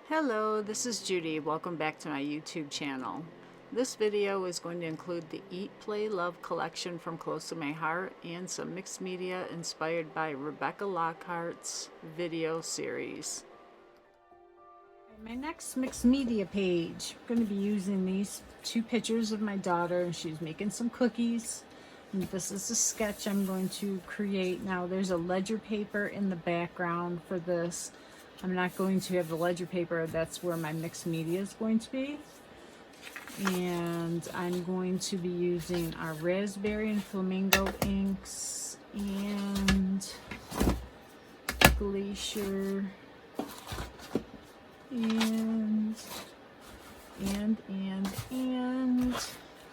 Hello, this is Judy. Welcome back to my YouTube channel. This video is going to include the Eat, Play, Love collection from Close to My Heart and some mixed media inspired by Rebecca Lockhart's video series. My next mixed media page, I'm going to be using these two pictures of my daughter, and she's making some cookies. And this is a sketch I'm going to create. Now there's a ledger paper in the background for this. I'm not going to have the ledger paper, that's where my mixed media is going to be. And I'm going to be using our raspberry and flamingo inks and glacier and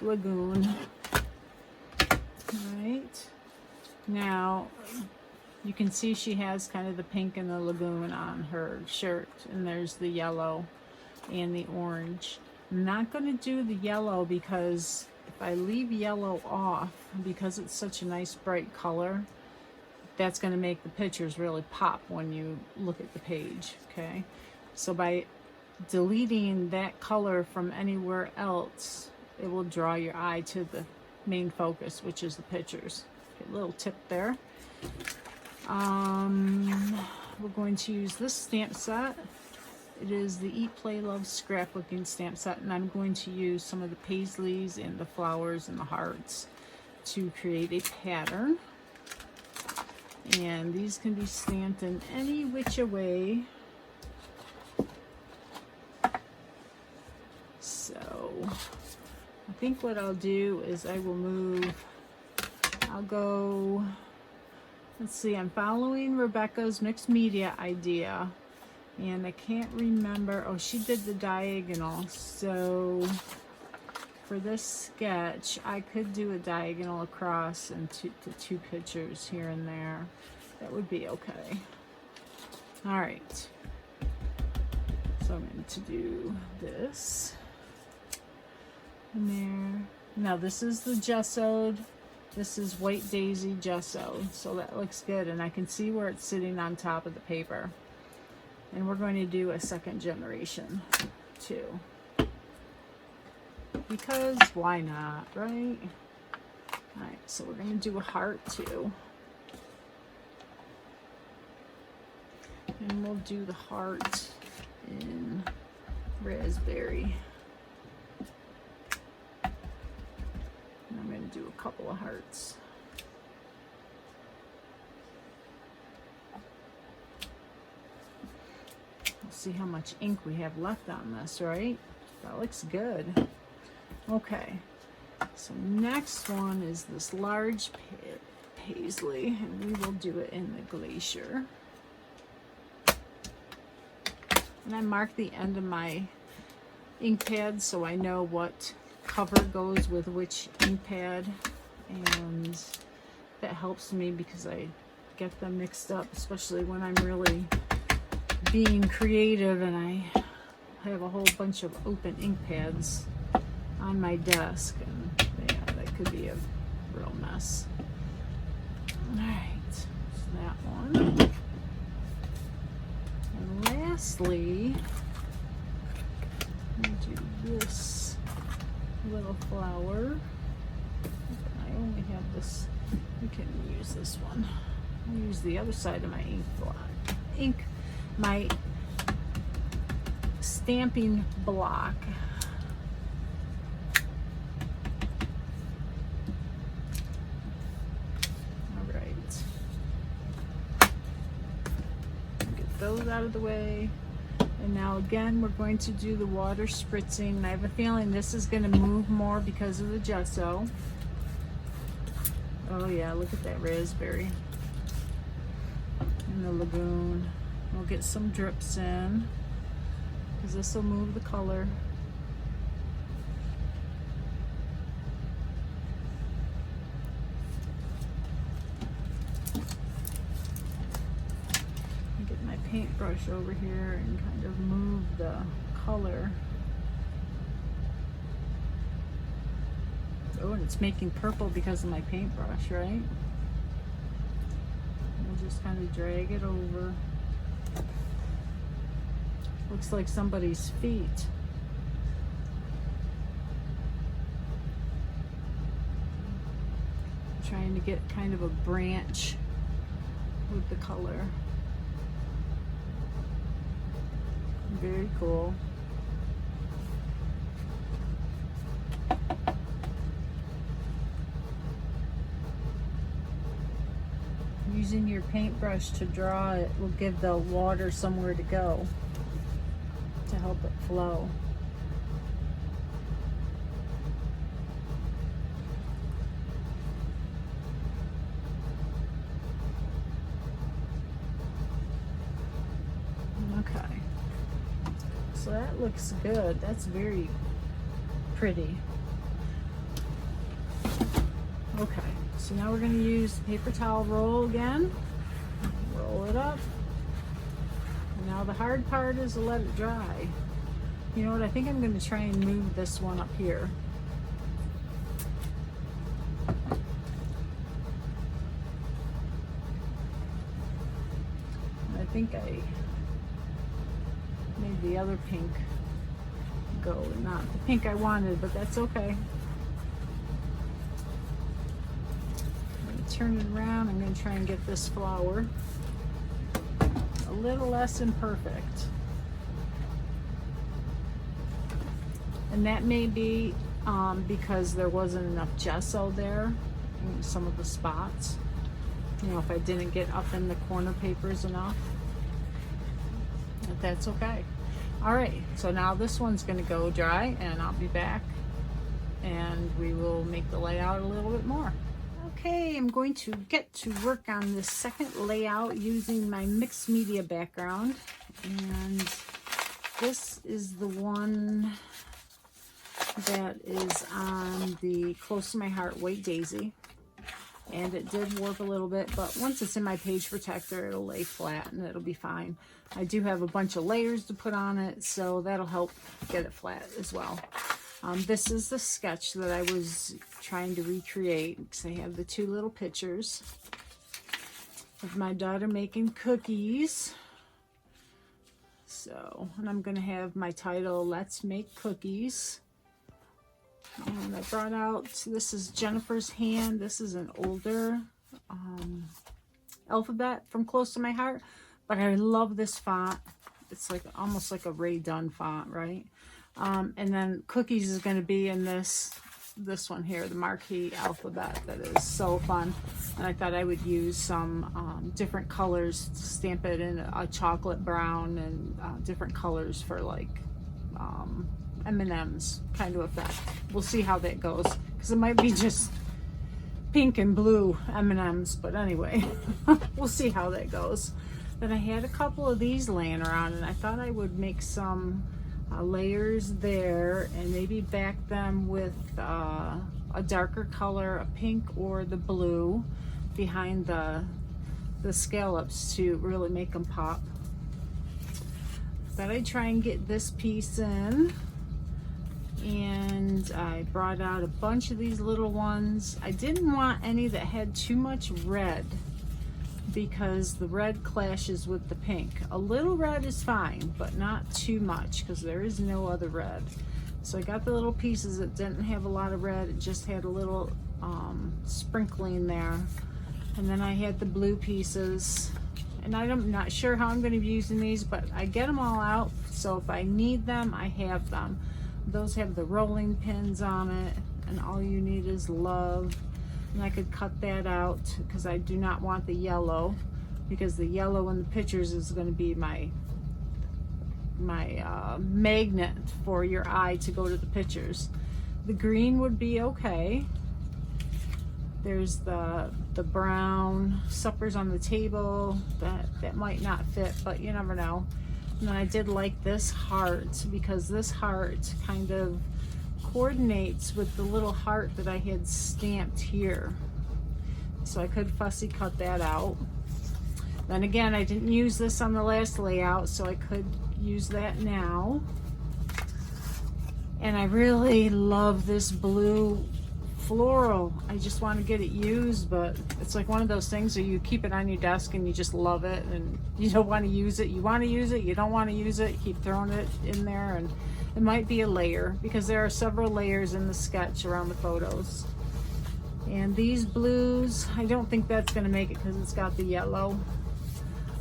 lagoon. Right now you can see she has kind of the pink and the lagoon on her shirt, and there's the yellow and the orange. I'm not going to do the yellow because if I leave yellow off, because it's such a nice bright color, that's going to make the pictures really pop when you look at the page. Okay, so by deleting that color from anywhere else, it will draw your eye to the main focus, which is the pictures. Okay, little tip there. We're going to use this stamp set. It is the Eat, Play, Love scrapbooking stamp set, and I'm going to use some of the paisleys and the flowers and the hearts to create a pattern. And these can be stamped in any which way. So I think what I'll do is I'll go, let's see, I'm following Rebecca's mixed media idea, and I can't remember, oh, she did the diagonal, so for this sketch, I could do a diagonal across and the two pictures here and there. That would be okay. All right, so I'm going to do this in there. Now this is the gessoed. This is White Daisy gesso, so that looks good, and I can see where it's sitting on top of the paper. And we're going to do a second generation too, because why not, right? All right, so we're going to do a heart too, and we'll do the heart in raspberry. I'm going to do a couple of hearts. We'll see how much ink we have left on this, right? That looks good. Okay, so next one is this large paisley, and we will do it in the glacier. And I mark the end of my ink pad so I know what cover goes with which ink pad, and that helps me because I get them mixed up, especially when I'm really being creative and I have a whole bunch of open ink pads on my desk, and yeah, that could be a real mess. All right, so that one. And lastly, I'm going to do this little flower. I only have this. We can use this one. I'll use the other side of my my stamping block. All right. Get those out of the way. And now again, we're going to do the water spritzing. And I have a feeling this is going to move more because of the gesso. Oh yeah, look at that raspberry. And the lagoon. We'll get some drips in, because this will move the color. Get my paintbrush over here and kind of move the color. Oh, and it's making purple because of my paintbrush, right? We'll just kind of drag it over. Looks like somebody's feet. I'm trying to get kind of a branch with the color. Very cool. Using your paintbrush to draw it will give the water somewhere to go to help it flow. Okay, so that looks good. That's very pretty. Okay, so now we're going to use the paper towel roll again. Roll it up. And now the hard part is to let it dry. You know what, I think I'm going to try and move this one up here. I think I made the other pink go, not the pink I wanted, but that's okay. Turn it around. I'm going to try and get this flower a little less imperfect. And that may be because there wasn't enough gesso there in some of the spots. You know, if I didn't get up in the corner papers enough. But that's okay. All right, so now this one's going to go dry and I'll be back and we will make the layout a little bit more. Okay, I'm going to get to work on this second layout using my mixed media background. And this is the one that is on the Close to My Heart White Daisy. And it did warp a little bit, but once it's in my page protector, it'll lay flat and it'll be fine. I do have a bunch of layers to put on it, so that'll help get it flat as well. This is the sketch that I was trying to recreate because I have the two little pictures of my daughter making cookies. So, and I'm going to have my title, Let's Make Cookies. And I brought out, this is Jennifer's Hand. This is an older alphabet from Close to My Heart, but I love this font. It's like almost like a Ray Dunn font, right? And then Cookies is going to be in this one here, the marquee alphabet. That is so fun. And I thought I would use some different colors to stamp it in a chocolate brown and different colors for like M&M's kind of effect. We'll see how that goes because it might be just pink and blue M&M's, but anyway, we'll see how that goes. Then I had a couple of these laying around and I thought I would make some layers there and maybe back them with a darker color, a pink or the blue behind the scallops to really make them pop. Thought I'd try and get this piece in, and I brought out a bunch of these little ones. I didn't want any that had too much red because the red clashes with the pink. A little red is fine, but not too much because there is no other red. So I got the little pieces that didn't have a lot of red. It just had a little sprinkling there. And then I had the blue pieces. And I'm not sure how I'm going to be using these, but I get them all out. So if I need them, I have them. Those have the rolling pins on it. And all you need is love. And I could cut that out because I do not want the yellow, because the yellow in the pictures is going to be my magnet for your eye to go to the pictures. The green would be okay. There's the brown suppers on the table that might not fit, but you never know. And then I did like this heart because this heart kind of coordinates with the little heart that I had stamped here. So I could fussy cut that out. Then again, I didn't use this on the last layout, so I could use that now. And I really love this blue floral. I just want to get it used, but it's like one of those things where you keep it on your desk and you just love it and you don't want to use it. You want to use it, you don't want to use it, you keep throwing it in there, and it might be a layer because there are several layers in the sketch around the photos. And these blues, I don't think that's going to make it because it's got the yellow.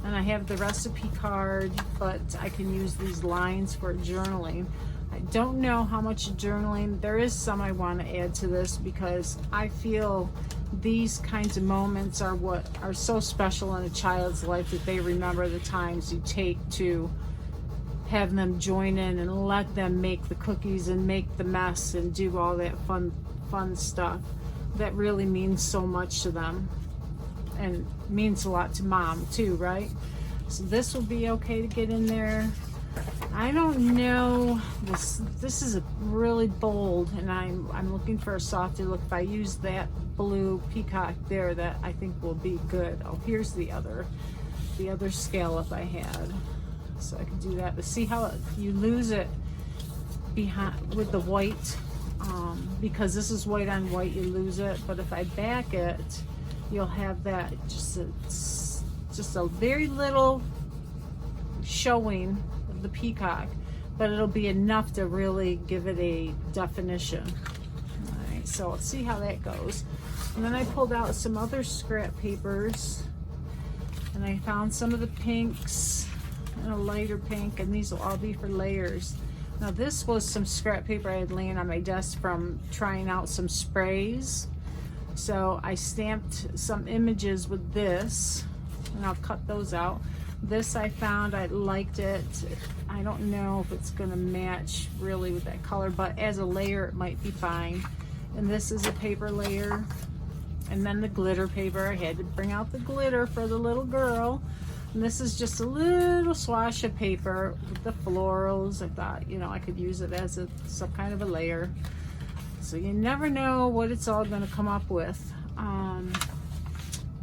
And I have the recipe card, but I can use these lines for journaling. I don't know how much journaling. There is some I want to add to this because I feel these kinds of moments are what are so special in a child's life, that they remember the times you take to have them join in and let them make the cookies and make the mess and do all that fun stuff that really means so much to them and means a lot to mom too, right? So this will be okay to get in there. I don't know, this is a really bold, and I'm looking for a softer look. If I use that blue peacock there, that I think will be good. Oh, here's the other scallop I had, so I can do that. But see how you lose it behind with the white, because this is white on white, you lose it. But if I back it, you'll have that just a very little showing of the peacock, but it'll be enough to really give it a definition. All right, so let's see how that goes. And then I pulled out some other scrap papers, and I found some of the pinks and a lighter pink, and these will all be for layers. Now this was some scrap paper I had laying on my desk from trying out some sprays. So I stamped some images with this, and I'll cut those out. This I found, I liked it. I don't know if it's gonna match really with that color, but as a layer it might be fine. And this is a paper layer. And then the glitter paper, I had to bring out the glitter for the little girl. And this is just a little swash of paper with the florals. I thought, you know, I could use it as some kind of a layer. So you never know what it's all gonna come up with.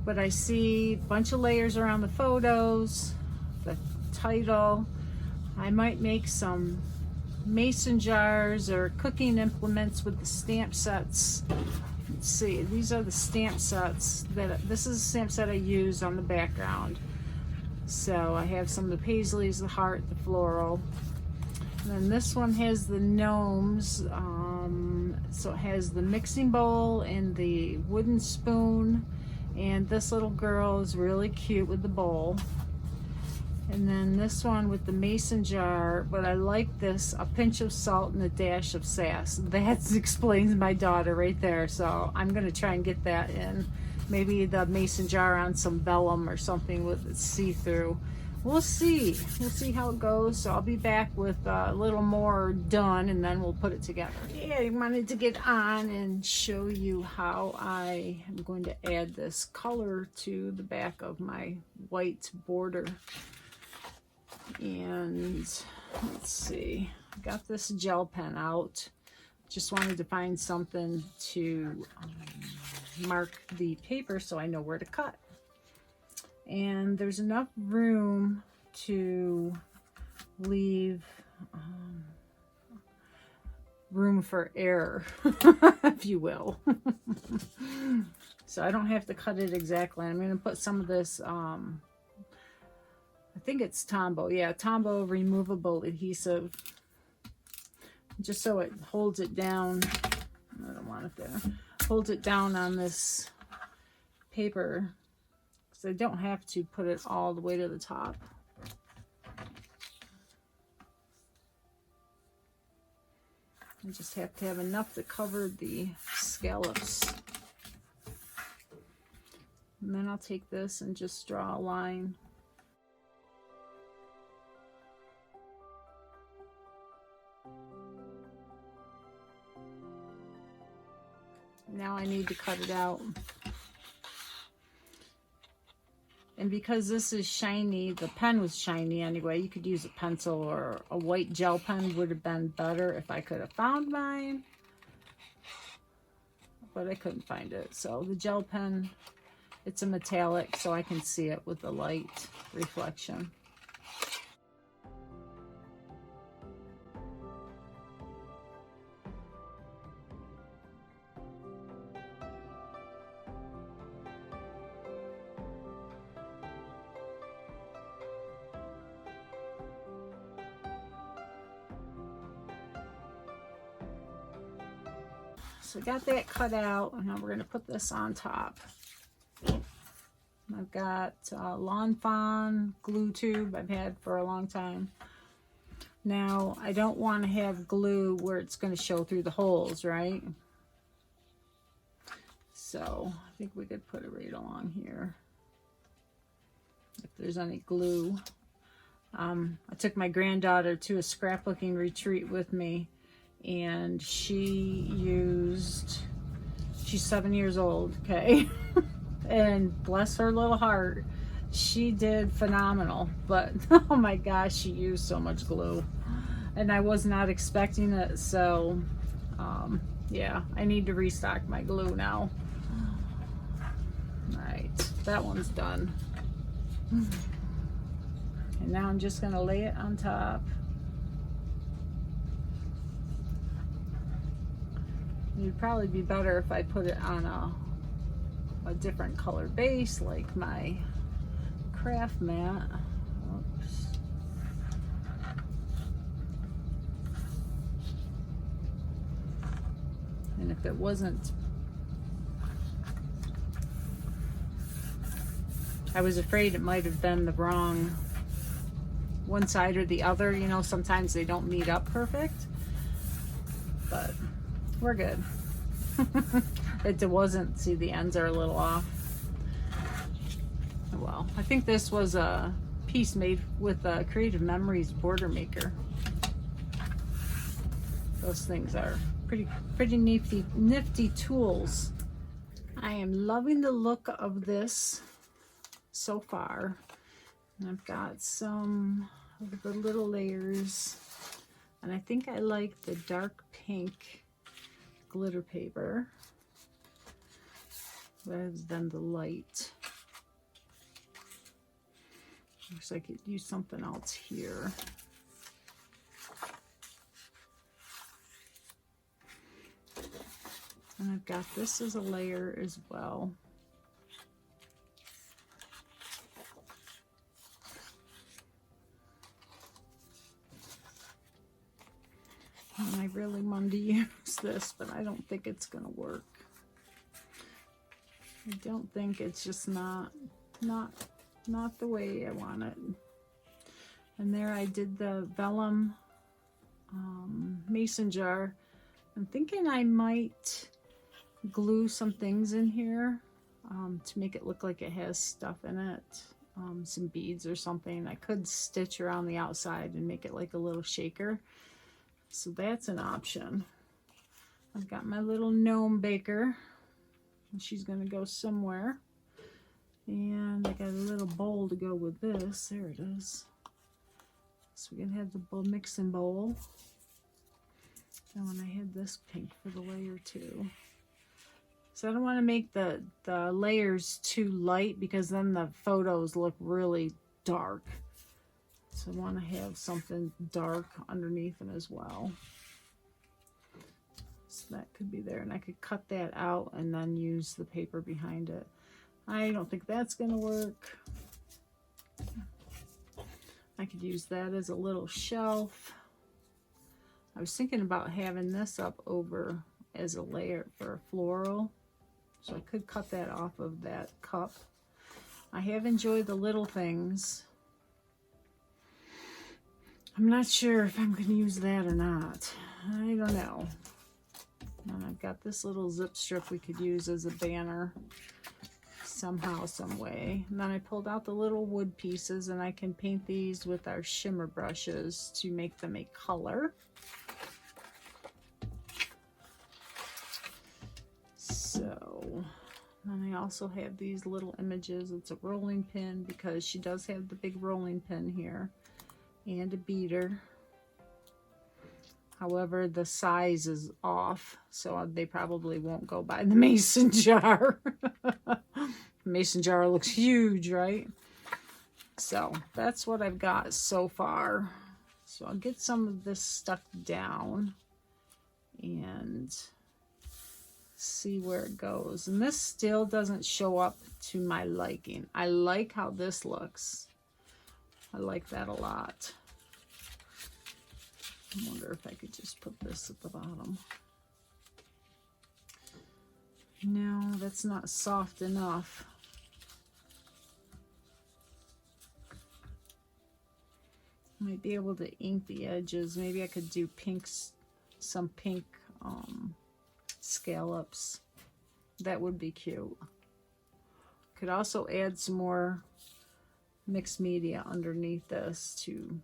But I see a bunch of layers around the photos, the title. I might make some mason jars or cooking implements with the stamp sets. Let's see, these are the stamp sets this is a stamp set I used on the background. So I have some of the paisleys, the heart, the floral. And then this one has the gnomes. So it has the mixing bowl and the wooden spoon. And this little girl is really cute with the bowl. And then this one with the mason jar, but I like this, a pinch of salt and a dash of sass. That explains my daughter right there. So I'm gonna try and get that in. Maybe the mason jar on some vellum or something with it see-through. We'll see how it goes. So I'll be back with a little more done, and then we'll put it together. Yeah, I wanted to get on and show you how I am going to add this color to the back of my white border. And let's see, I got this gel pen out. Just wanted to find something to mark the paper so I know where to cut. And there's enough room to leave room for error, if you will. So I don't have to cut it exactly. I'm going to put some of this, I think it's Tombow. Yeah, Tombow removable adhesive, just so it holds it down. I don't want it there. Holds it down on this paper. So I don't have to put it all the way to the top. I just have to have enough to cover the scallops. And then I'll take this and just draw a line. Now I need to cut it out. And because this is shiny, the pen was shiny anyway, you could use a pencil, or a white gel pen would have been better if I could have found mine. But I couldn't find it. So the gel pen, it's a metallic, so I can see it with the light reflection. So I got that cut out, and now we're going to put this on top. I've got Lawn Fawn glue tube I've had for a long time. Now, I don't want to have glue where it's going to show through the holes, right? So I think we could put it right along here if there's any glue. I took my granddaughter to a scrapbooking retreat with me, and she's 7 years old, okay? And bless her little heart, she did phenomenal, but oh my gosh, she used so much glue, and I was not expecting it. So yeah, I need to restock my glue now. All right, that one's done. And now I'm just gonna lay it on top. It'd probably be better if I put it on a different color base, like my craft mat. Oops. And if it wasn't, I was afraid it might have been the wrong one side or the other. You know, sometimes they don't meet up perfect, but we're good. It wasn't, see, the ends are a little off. Well, I think this was a piece made with Creative Memories Border Maker. Those things are pretty nifty tools. I am loving the look of this so far. And I've got some of the little layers, and I think I like the dark pink glitter paper rather than the light. Looks like I could use something else here. And I've got this as a layer as well. And I really wanted to use this, but I don't think it's gonna work. I don't think, it's just not the way I want it. And there I did the vellum mason jar. I'm thinking I might glue some things in here to make it look like it has stuff in it, some beads or something. I could stitch around the outside and make it like a little shaker. So that's an option. I've got my little gnome baker, and she's going to go somewhere. And I got a little bowl to go with this. There it is. So we can have the mixing bowl. Oh, and I had this pink for the layer too. So I don't want to make the layers too light, because then the photos look really dark. So I want to have something dark underneath them as well. So that could be there, and I could cut that out and then use the paper behind it. I don't think that's going to work. I could use that as a little shelf. I was thinking about having this up over as a layer for a floral. So I could cut that off of that cup. I have enjoyed the little things. I'm not sure if I'm going to use that or not. I don't know. And I've got this little zip strip we could use as a banner somehow, some way. And then I pulled out the little wood pieces, and I can paint these with our shimmer brushes to make them a color. So, and I also have these little images. It's a rolling pin, because she does have the big rolling pin here, and a beater. However, the size is off, so they probably won't go by the mason jar. Mason jar looks huge, right? So that's what I've got so far. So I'll get some of this stuff down and see where it goes. And this still doesn't show up to my liking. I like how this looks. I like that a lot. I wonder if I could just put this at the bottom. No, that's not soft enough. Might be able to ink the edges. Maybe I could do pinks, some pink scallops. That would be cute. Could also add some more mixed media underneath this to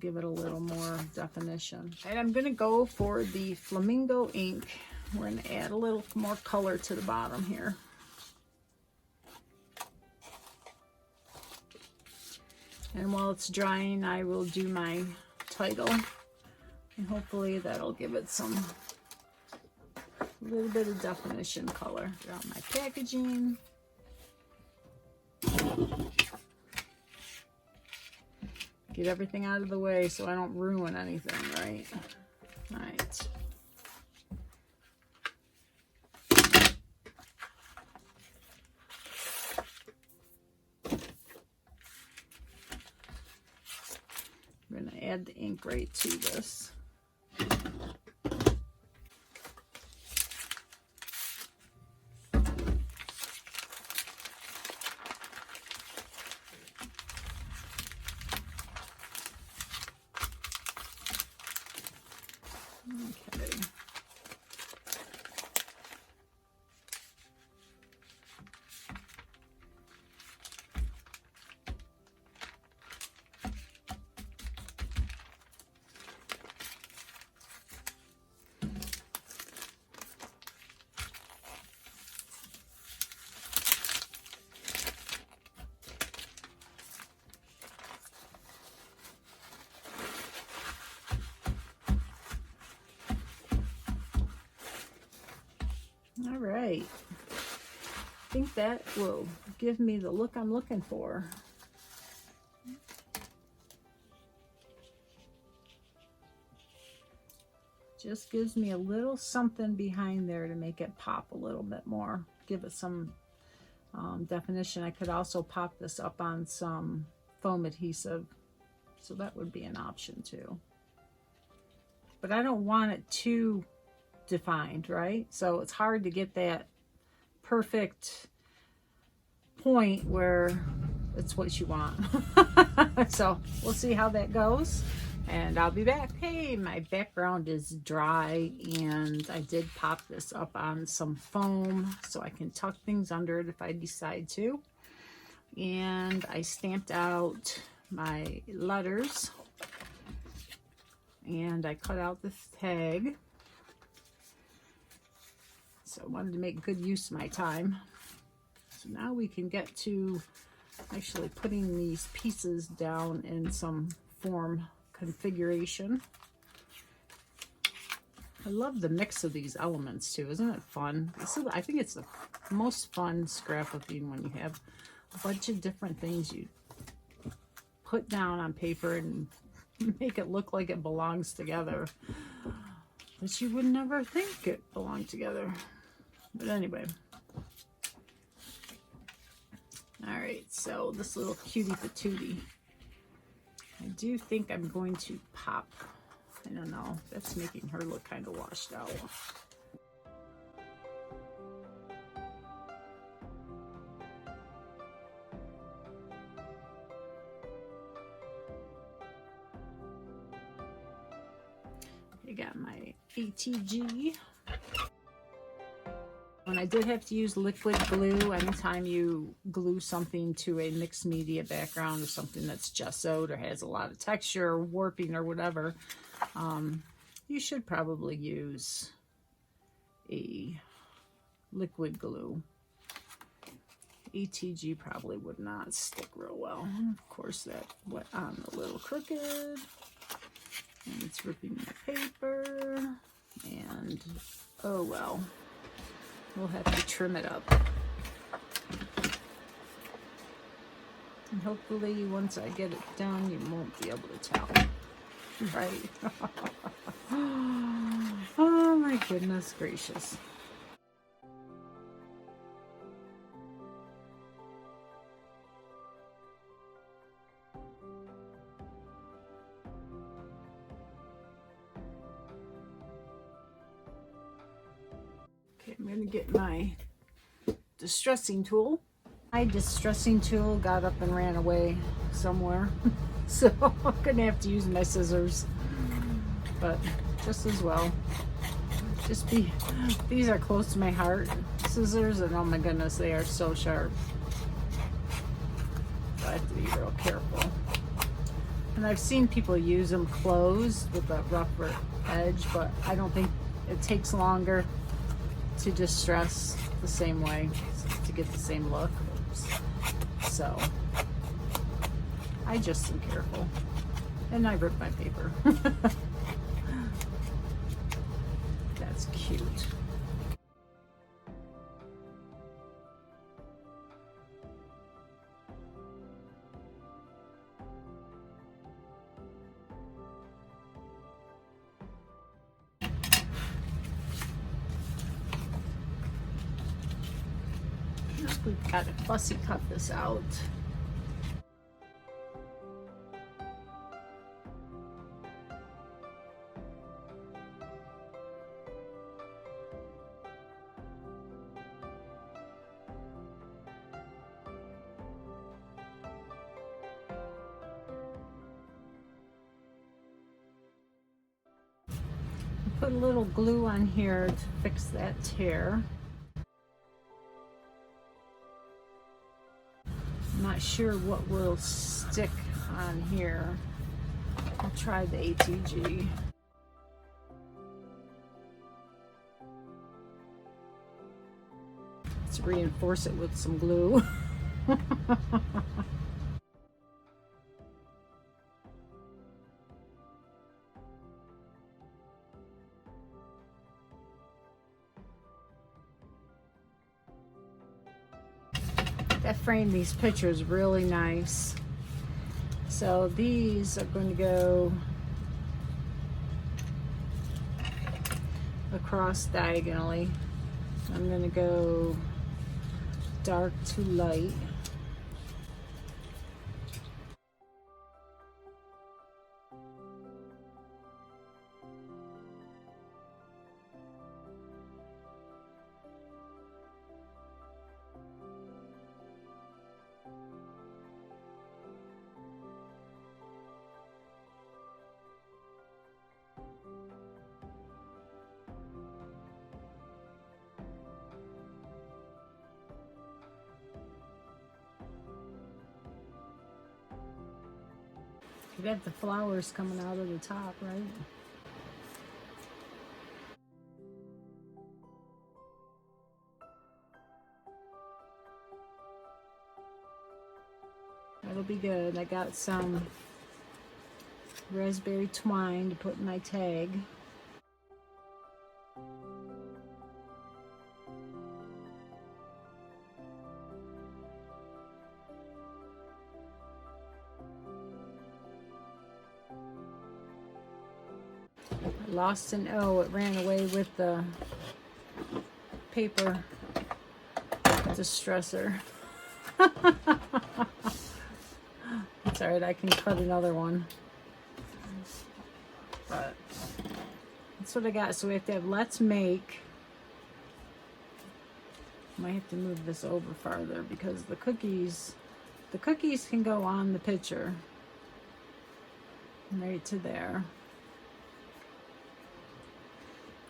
give it a little more definition. And I'm gonna go for the flamingo ink. We're gonna add a little more color to the bottom here. And while it's drying, I will do my title, and hopefully that'll give it some little bit of definition color. Draw my packaging. Get everything out of the way so I don't ruin anything, right? All right. I'm going to add the ink right to this. Okay. All right, I think that will give me the look I'm looking for. Just gives me a little something behind there to make it pop a little bit more, give it some definition. I could also pop this up on some foam adhesive, so that would be an option too. But I don't want it too defined, right? So it's hard to get that perfect point where it's what you want. So we'll see how that goes, and I'll be back. Hey, my background is dry, and I did pop this up on some foam so I can tuck things under it if I decide to. And I stamped out my letters, and I cut out the tag. So I wanted to make good use of my time. So now we can get to actually putting these pieces down in some form configuration. I love the mix of these elements too. Isn't it fun? I think it's the most fun scrapbooking when you have a bunch of different things you put down on paper and make it look like it belongs together, but you would never think it belonged together. But anyway. All right, so this little cutie patootie, I do think I'm going to pop. I don't know, that's making her look kind of washed out. I got my ATG. And I did have to use liquid glue anytime you glue something to a mixed media background or something that's gessoed or has a lot of texture or warping or whatever. You should probably use a liquid glue. ATG probably would not stick real well. Of course, that went on a little crooked, and it's ripping the paper, and oh well. We'll have to trim it up. And hopefully once I get it done, you won't be able to tell. Right? Oh my goodness gracious. Okay, I'm gonna get my distressing tool. My distressing tool got up and ran away somewhere. So I'm gonna have to use my scissors, but just as well. These are close to my heart, scissors, and oh my goodness, they are so sharp. So I have to be real careful. And I've seen people use them closed with a rougher edge, but I don't think it takes longer to distress the same way to get the same look. Oops. So I just am careful, and I rip my paper. That's cute. We've got to fussy cut this out. Put a little glue on here to fix that tear. I'm not sure what will stick on here. I'll try the ATG. Let's reinforce it with some glue. That framed these pictures really nice. So these are going to go across diagonally. I'm going to go dark to light. You got the flowers coming out of the top, right? That'll be good. I got some raspberry twine to put in my tag. Lost an O. It ran away with the paper distresser. It's alright, I can cut another one. But that's what I got. So we have to have let's make. Might have to move this over farther because the cookies can go on the picture. Right to there.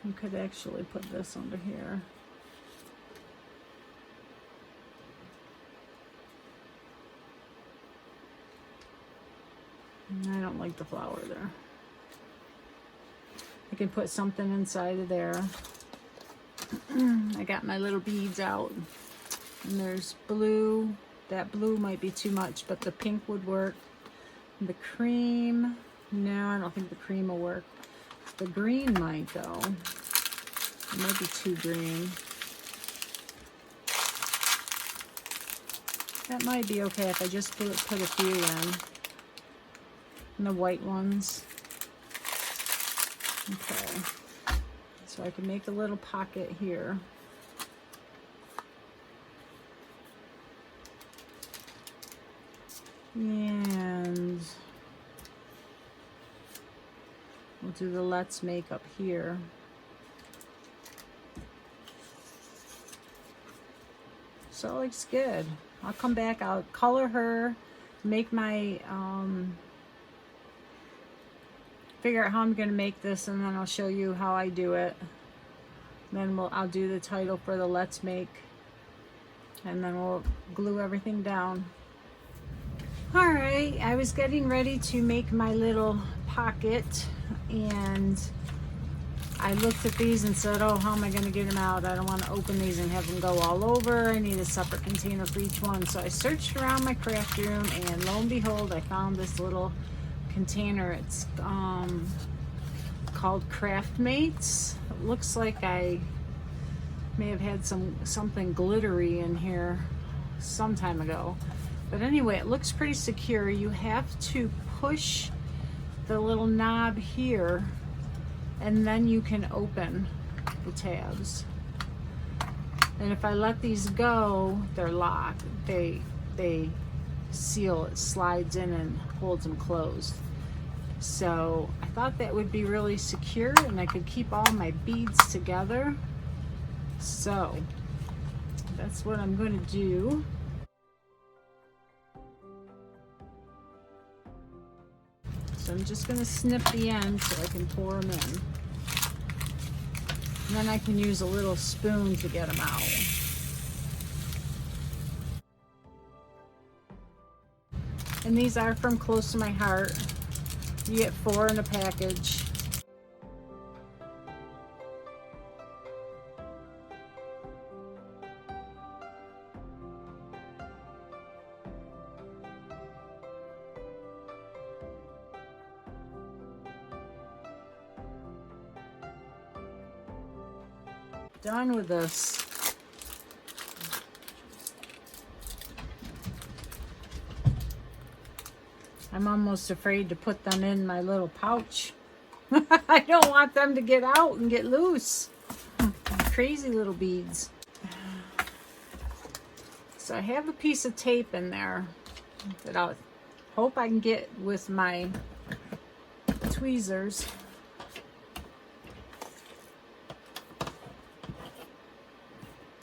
You could actually put this under here. I don't like the flower there. I can put something inside of there. I got my little beads out. And there's blue. That blue might be too much, but the pink would work. The cream. No, I don't think the cream will work. The green might though. It might be too green. That might be okay if I just put a few in. And the white ones. Okay. So I can make a little pocket here. And we'll do the let's make up here. So it looks good. I'll come back, I'll color her, make my, figure out how I'm going to make this, and then I'll show you how I do it. Then I'll do the title for the Let's Make, and then we'll glue everything down. Alright, I was getting ready to make my little pocket, and I looked at these and said, oh, how am I going to get them out? I don't want to open these and have them go all over. I need a separate container for each one. So I searched around my craft room, and lo and behold, I found this little container. It's called Craftmates. It looks like I may have had something glittery in here some time ago. But anyway, it looks pretty secure. You have to push the little knob here, and then you can open the tabs. And if I let these go, they're locked. They seal, it slides in and holds them closed. So I thought that would be really secure, and I could keep all my beads together. So that's what I'm going to do. So I'm just going to snip the end so I can pour them in. And then I can use a little spoon to get them out. And these are from Close to My Heart. You get 4 in a package. Done with this. I'm almost afraid to put them in my little pouch. I don't want them to get out and get loose. Crazy little beads. So I have a piece of tape in there that I hope I can get with my tweezers.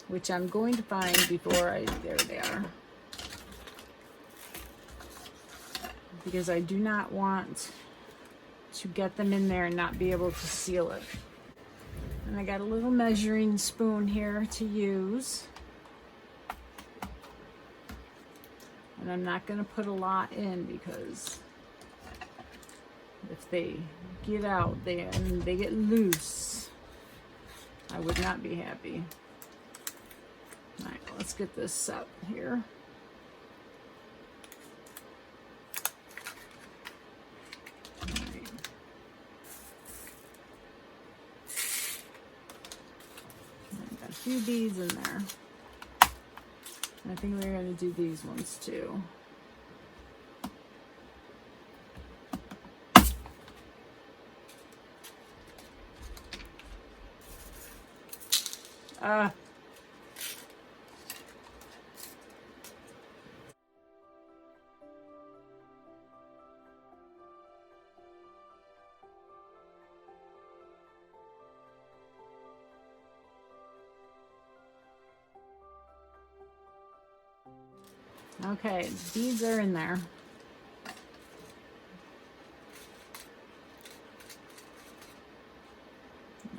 Which I'm going to find before there they are. Because I do not want to get them in there and not be able to seal it. And I got a little measuring spoon here to use. And I'm not going to put a lot in, because if they get out there and they get loose, I would not be happy. All right, let's get this set here. All right. I've got a few beads in there. I think we're going to do these ones too. Okay, beads are in there.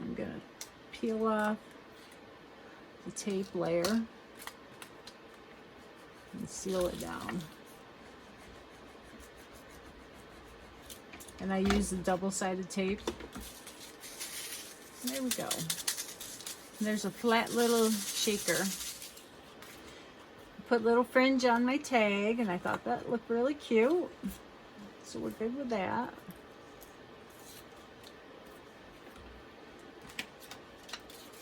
I'm gonna peel off the tape layer and seal it down. And I use the double-sided tape. There we go. And there's a flat little shaker. Put little fringe on my tag, and I thought that looked really cute. So we're good with that.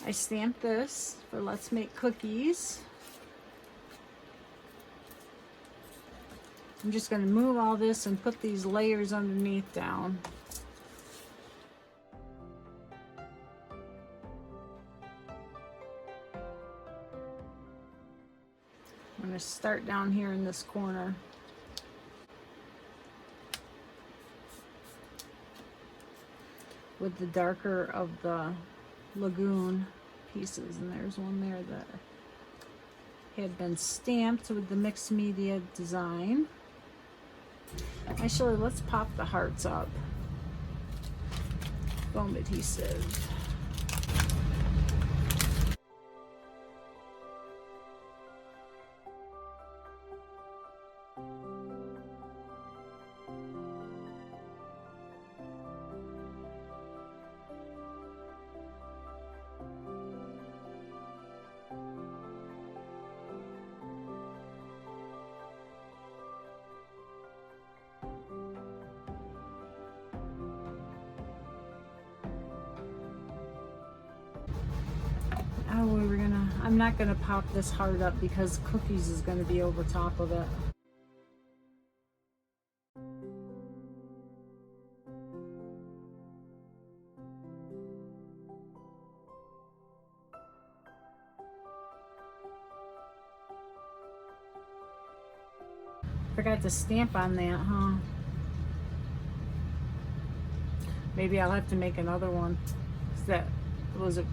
I stamped this for Let's Make Cookies. I'm just going to move all this and put these layers underneath down. I'm going to start down here in this corner. With the darker of the lagoon pieces, and there's one there that had been stamped with the mixed media design. Actually, let's pop the hearts up. Foam adhesive. Oh, I'm not gonna pop this heart up because Cookies is gonna be over top of it. Forgot to stamp on that, huh? Maybe I'll have to make another one. That was a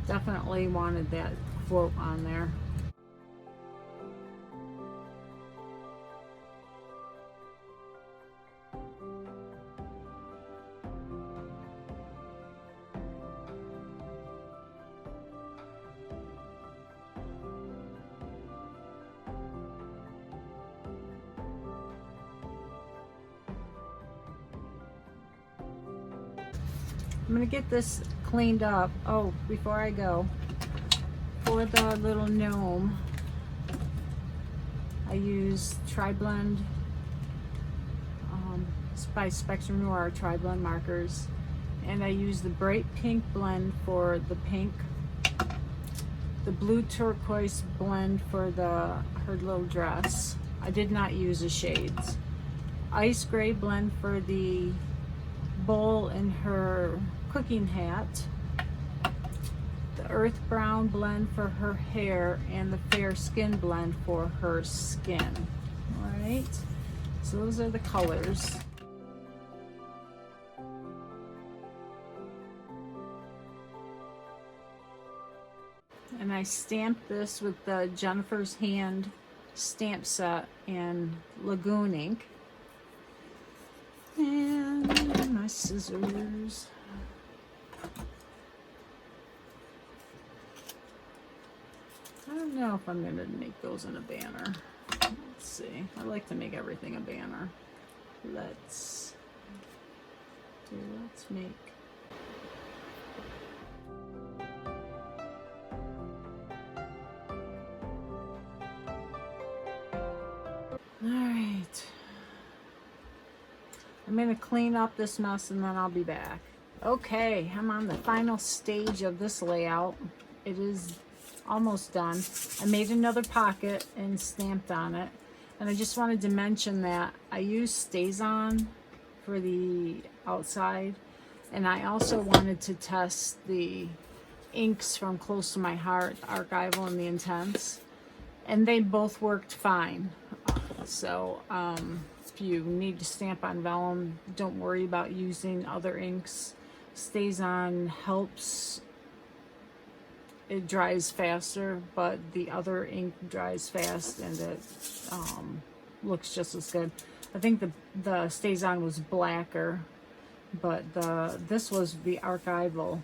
definitely wanted that quote on there. I'm gonna get this cleaned up. Oh, before I go, for the little gnome, I use Tri-Blend by Spectrum Noir Tri-Blend markers, and I use the bright pink blend for the pink, the blue turquoise blend for her little dress. I did not use the shades. Ice gray blend for the bowl in her cooking hat, the earth brown blend for her hair, and the fair skin blend for her skin. All right, so those are the colors. And I stamped this with the Jennifer's Hand stamp set and Lagoon ink. And my scissors. I don't know if I'm going to make those in a banner. Let's see. I like to make everything a banner. Let's make. All right. I'm going to clean up this mess and then I'll be back. Okay, I'm on the final stage of this layout. It is almost done. I made another pocket and stamped on it. And I just wanted to mention that I used StazOn for the outside. And I also wanted to test the inks from Close to My Heart, the Archival and the Intense. And they both worked fine. So if you need to stamp on vellum, don't worry about using other inks. StazOn helps. It dries faster, but the other ink dries fast and it looks just as good. I think the StazOn was blacker, but this was the Archival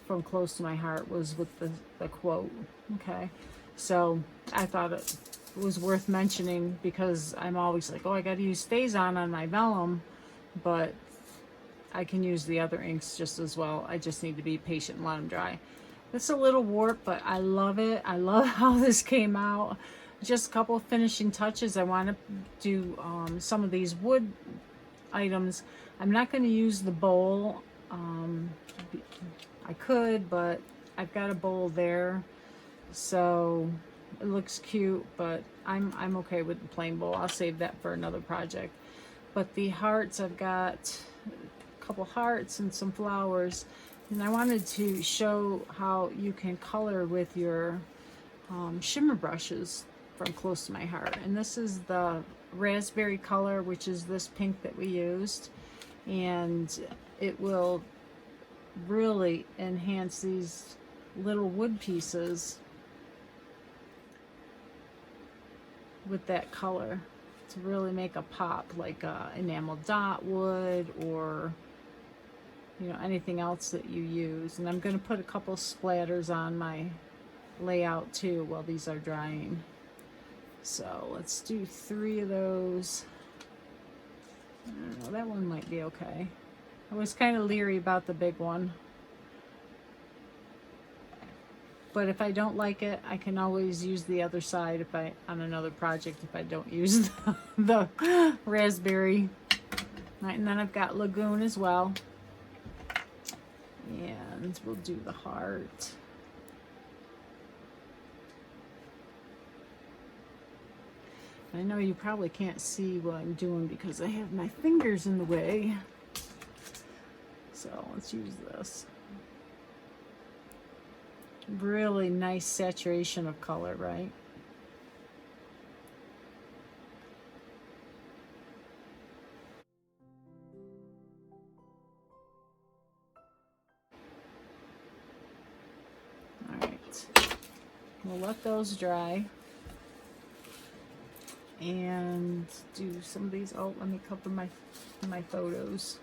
from Close to My Heart was with the quote. Okay, so I thought it was worth mentioning because I'm always like, oh, I got to use StazOn on my vellum, but I can use the other inks just as well. I just need to be patient and let them dry. It's a little warped, but I love it. I love how this came out. Just a couple of finishing touches. I want to do some of these wood items. I'm not going to use the bowl. I could, but I've got a bowl there, so it looks cute. But I'm okay with the plain bowl. I'll save that for another project. But the hearts, I've got a couple hearts and some flowers. And I wanted to show how you can color with your shimmer brushes from Close to My Heart. And this is the raspberry color, which is this pink that we used. And it will really enhance these little wood pieces with that color to really make a pop, like enamel dot would, or you know, anything else that you use. And I'm going to put a couple splatters on my layout too while these are drying. So let's do 3 of those. I don't know, that one might be okay. I was kind of leery about the big one, but if I don't like it, I can always use the other side if I on another project if I don't use the raspberry. Right, and then I've got Lagoon as well. And we'll do the heart. I know you probably can't see what I'm doing because I have my fingers in the way. So let's use this. Really nice saturation of color, right? We'll let those dry and do some of these. Oh, let me cover my photos.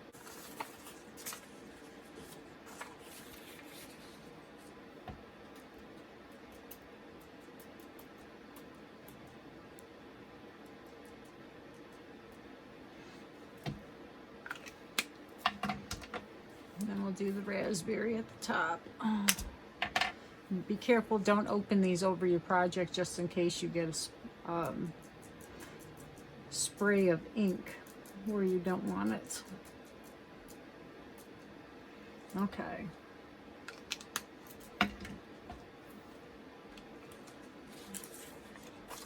And then we'll do the raspberry at the top. Be careful, don't open these over your project just in case you get a spray of ink where you don't want it. Okay. I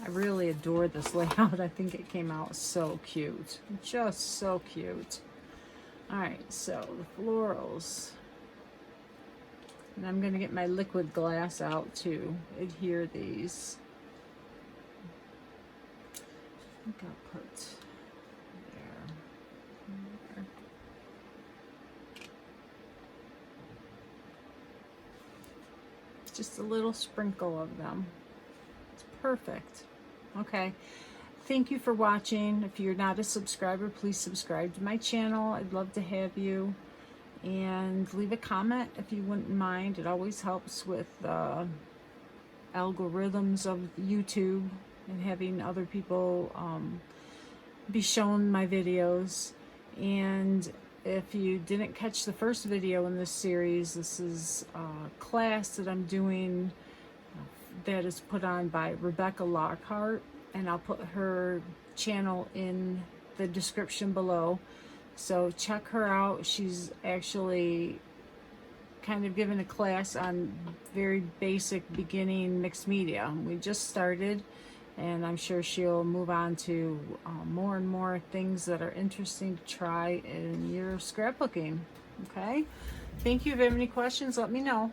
really adore this layout. I think it came out so cute. Just so cute. Alright, so the florals. And I'm going to get my liquid glass out to adhere these. I think I'll put there. Just a little sprinkle of them. It's perfect. Okay. Thank you for watching. If you're not a subscriber, please subscribe to my channel. I'd love to have you. And leave a comment if you wouldn't mind. It always helps with algorithms of YouTube and having other people be shown my videos. And if you didn't catch the first video in this series, this is a class that I'm doing that is put on by Rebecca Lockhart, and I'll put her channel in the description below. So check her out. She's actually kind of given a class on very basic beginning mixed media. We just started, and I'm sure she'll move on to more and more things that are interesting to try in your scrapbooking. Okay? Thank you. If you have any questions, let me know.